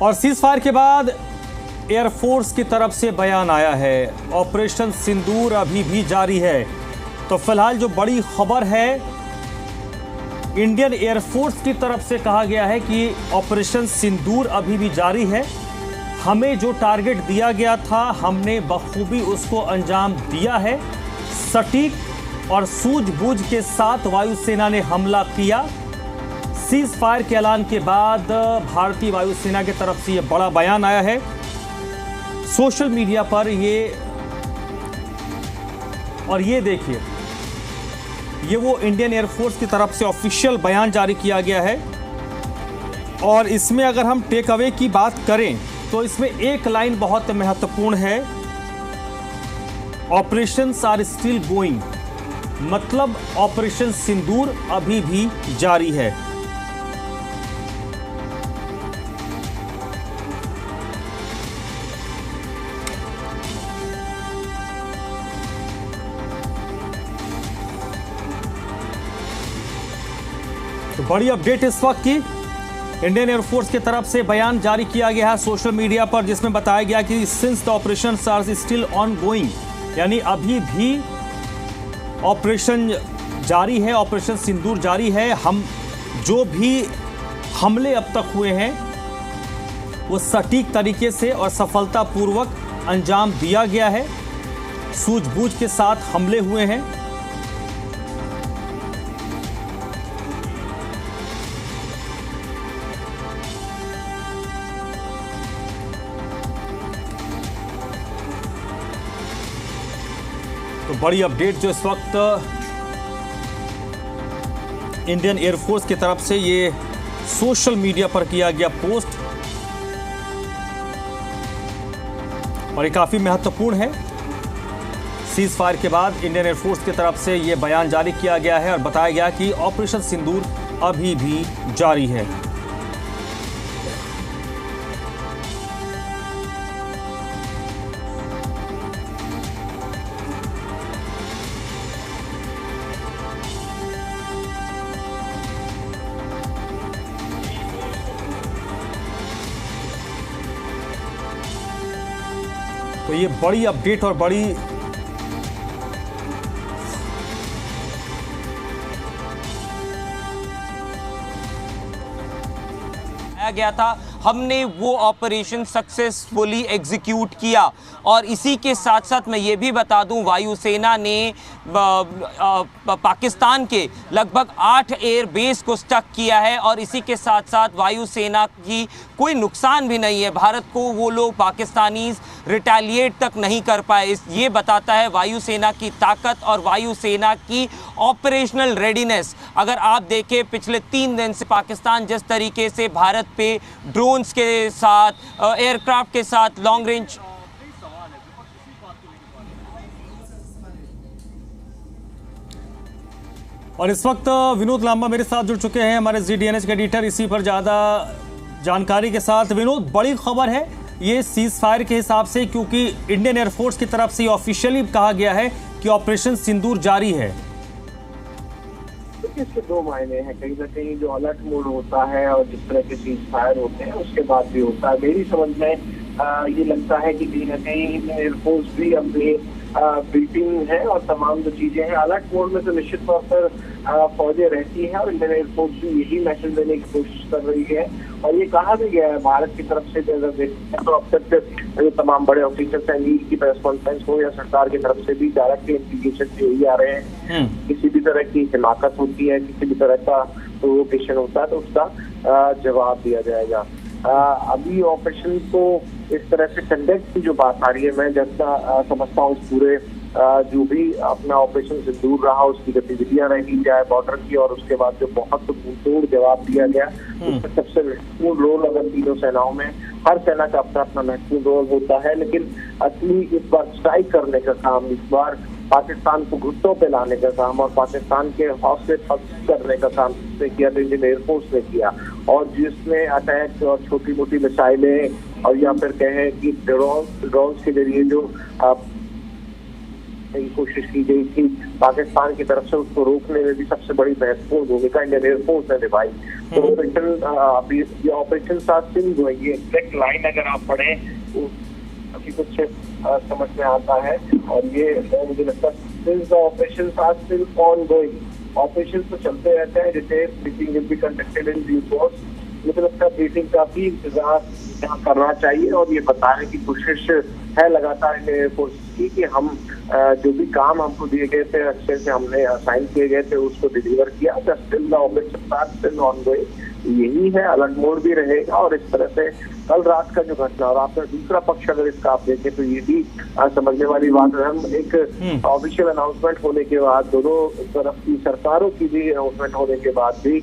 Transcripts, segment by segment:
और cease fire के बाद एयरफोर्स की तरफ से बयान आया है, ऑपरेशन सिंदूर अभी भी जारी है। तो फिलहाल जो बड़ी खबर है, इंडियन एयरफोर्स की तरफ से कहा गया है कि ऑपरेशन सिंदूर अभी भी जारी है। हमें जो टारगेट दिया गया था हमने बखूबी उसको अंजाम दिया है। सटीक और सूझबूझ के साथ वायुसेना ने हमला किया। सीज फायर के ऐलान के बाद भारतीय वायुसेना की तरफ से यह बड़ा बयान आया है। सोशल मीडिया पर ये देखिए, ये वो इंडियन एयरफोर्स की तरफ से ऑफिशियल बयान जारी किया गया है। और इसमें अगर हम टेक अवे की बात करें तो इसमें एक लाइन बहुत महत्वपूर्ण है, ऑपरेशंस आर स्टिल गोइंग, मतलब ऑपरेशन सिंदूर अभी भी जारी है। तो बड़ी अपडेट इस वक्त की, इंडियन एयरफोर्स की तरफ से बयान जारी किया गया है सोशल मीडिया पर, जिसमें बताया गया कि since the operation are still ongoing, यानी अभी भी ऑपरेशन जारी है, ऑपरेशन सिंदूर जारी है। हम जो भी हमले अब तक हुए हैं वो सटीक तरीके से और सफलतापूर्वक अंजाम दिया गया है। सूझबूझ के साथ हमले हुए हैं। तो बड़ी अपडेट जो इस वक्त इंडियन एयरफोर्स की तरफ से ये सोशल मीडिया पर किया गया पोस्ट, और ये काफी महत्वपूर्ण है। सीज फायर के बाद इंडियन एयरफोर्स की तरफ से ये बयान जारी किया गया है और बताया गया कि ऑपरेशन सिंदूर अभी भी जारी है। तो ये बड़ी अपडेट और बड़ी गया था, हमने वो ऑपरेशन सक्सेसफुली एग्जीक्यूट किया। और इसी के साथ साथ मैं ये भी बता दूं, वायुसेना ने पाकिस्तान के लगभग 8 एयर बेस को स्टक किया है। और इसी के साथ साथ वायुसेना की कोई नुकसान भी नहीं है, भारत को वो लोग पाकिस्तानीज रिटेलिएट तक नहीं कर पाए। ये बताता है वायुसेना की ताकत और वायुसेना की ऑपरेशनल रेडीनेस। अगर आप देखें पिछले 3 दिन से पाकिस्तान जिस तरीके से भारत पे ड्रोन्स के साथ, एयरक्राफ्ट के साथ लॉन्ग रेंज और इस वक्त विनोद लांबा मेरे साथ जुड़ चुके हैं, हमारे ZDNH के एडिटर। इसी पर ज़्यादा जानकारी के साथ विनोद, बड़ी खबर है ये सीज फायर के हिसाब से, क्योंकि इंडियन एयरफोर्स की तरफ से ऑफिशियली कहा गया है कि ऑपरेशन सिंदूर जारी है। इसके 2 मायने हैं। कहीं ना कहीं जो अलर्ट मोड होता है और जिस तरह के सीज फायर होते हैं उसके बाद भी होता है। मेरी समझ में ये लगता है कि कहीं ना कहीं इंडियन एयरफोर्स भी अपनी ब्रीफिंग है और तमाम जो चीजें हैं अलर्ट मोड में तो निश्चित तौर पर फौजें रहती हैं, और इंडियन एयरफोर्स भी यही मैसेज देने की कोशिश कर रही है। और ये कहा भी गया है भारत की तरफ से, अगर देखें तो अब तक जो तमाम बड़े ऑफिसर्स हैं, लीग की प्रेस कॉन्फ्रेंस हो या सरकार की तरफ से भी डायरेक्ट इंडिकेशन यही आ रहे हैं। किसी भी तरह की हिमाकत होती है, किसी भी तरह का प्रोवोकेशन होता है तो उसका जवाब दिया जाएगा। अभी ऑपरेशन को इस तरह से कंडक्ट की जो बात आ रही है, मैं जैसा समझता हूँ इस पूरे जो भी अपना ऑपरेशन से दूर रहा उसकी गतिविधियां रही जाए बॉर्डर की, और उसके बाद जो बहुत मुंहतोड़ जवाब दिया गया, उसमें सबसे महत्वपूर्ण रोल अगर तीनों सेनाओं में, हर सेना का अपना अपना महत्वपूर्ण रोल होता है, लेकिन असली इस बार स्ट्राइक करने का काम, इस बार पाकिस्तान को घुटनों पे लाने का काम और पाकिस्तान के हौसले पस्त करने का काम जिसने किया तो इंडियन एयरफोर्स ने किया। और जिसमें अटैक और छोटी मोटी मिसाइलें और या फिर कहें कि ड्रोन के जरिए जो की कोशिश की गई थी पाकिस्तान की तरफ से, उसको रोकने में भी सबसे बड़ी महत्वपूर्ण भूमिका इंडियन एयरफोर्स ने निभाई। तो ऑपरेशन साथ सिंह जो है, ये एग्जैक्ट लाइन अगर आप पढ़ें तो काफी कुछ समझ में आता है। और ये मुझे लगता है ऑपरेशन साथ सिंह ऑन गोइंग, ऑपरेशन तो चलते रहते हैं, जैसे briefing will be conducted in due course. मुझे लगता है ब्रीफिंग का भी इंतजार यहाँ करना चाहिए और ये बताने की कोशिश है लगातार इंडियन एयरफोर्स की कि हम जो भी काम हमको दिए गए थे, अच्छे से हमने असाइन किए गए थे, उसको डिलीवर किया। Still the operation still ongoing, यही है, अलर्ट मोड भी रहेगा। और इस तरह से कल रात का जो घटना, और आपका दूसरा पक्ष अगर इसका आप देखें तो ये भी समझने वाली बात है। हम एक ऑफिशियल अनाउंसमेंट होने के बाद, दोनों तरफ की सरकारों की भी अनाउंसमेंट होने के बाद भी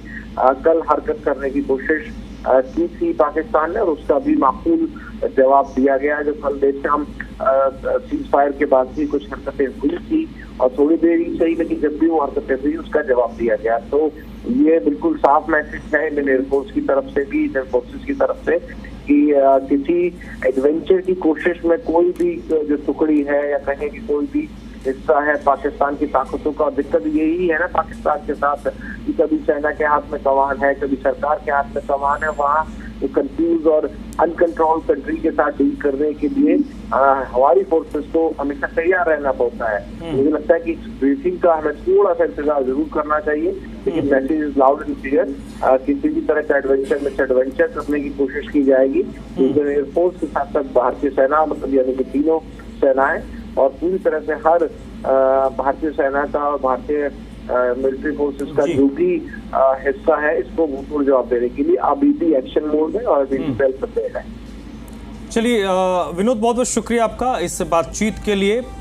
कल हरकत करने की कोशिश की थी पाकिस्तान ने, और उसका भी माकूल जवाब दिया गया। जो कल देर शाम सीज फायर के बाद भी कुछ हरकतें हुई थी, और थोड़ी देर ही सही, लेकिन जब भी वो हरकतें हुई उसका जवाब दिया गया। तो ये बिल्कुल साफ मैसेज है इंडियन एयरफोर्स की तरफ से भी, इंडियन फोर्सेस की तरफ से, कि किसी एडवेंचर की कोशिश में कोई भी जो टुकड़ी है या कहें कि कोई भी हिस्सा है पाकिस्तान की ताकतों का, दिक्कत यही है ना पाकिस्तान के साथ कि कभी सेना के हाथ में कमान है, कभी सरकार के हाथ में कमान है। वहाँ कंफ्यूज और अनकंट्रोल कंट्री के साथ डील करने के लिए हमारी फोर्सेस को हमेशा तैयार रहना पड़ता है। मुझे लगता है कि इस ब्रीफिंग का हमें थोड़ा सा इंतजार जरूर करना चाहिए, लेकिन message is loud and clear. किसी भी तरह का एडवेंचर करने की कोशिश की जाएगी इंडियन एयरफोर्स के साथ साथ भारतीय सेना, मतलब यानी कि तीनों सेनाएं, और पूरी तरह से हर भारतीय सेना का और भारतीय मिलिट्री फोर्सेस का जो भी हिस्सा है, इसको भूतपूर्व जवाब देने के लिए अभी भी एक्शन मोड में और अभी भी वेल प्रिपेयर्ड है। चलिए विनोद, बहुत बहुत शुक्रिया आपका इस बातचीत के लिए।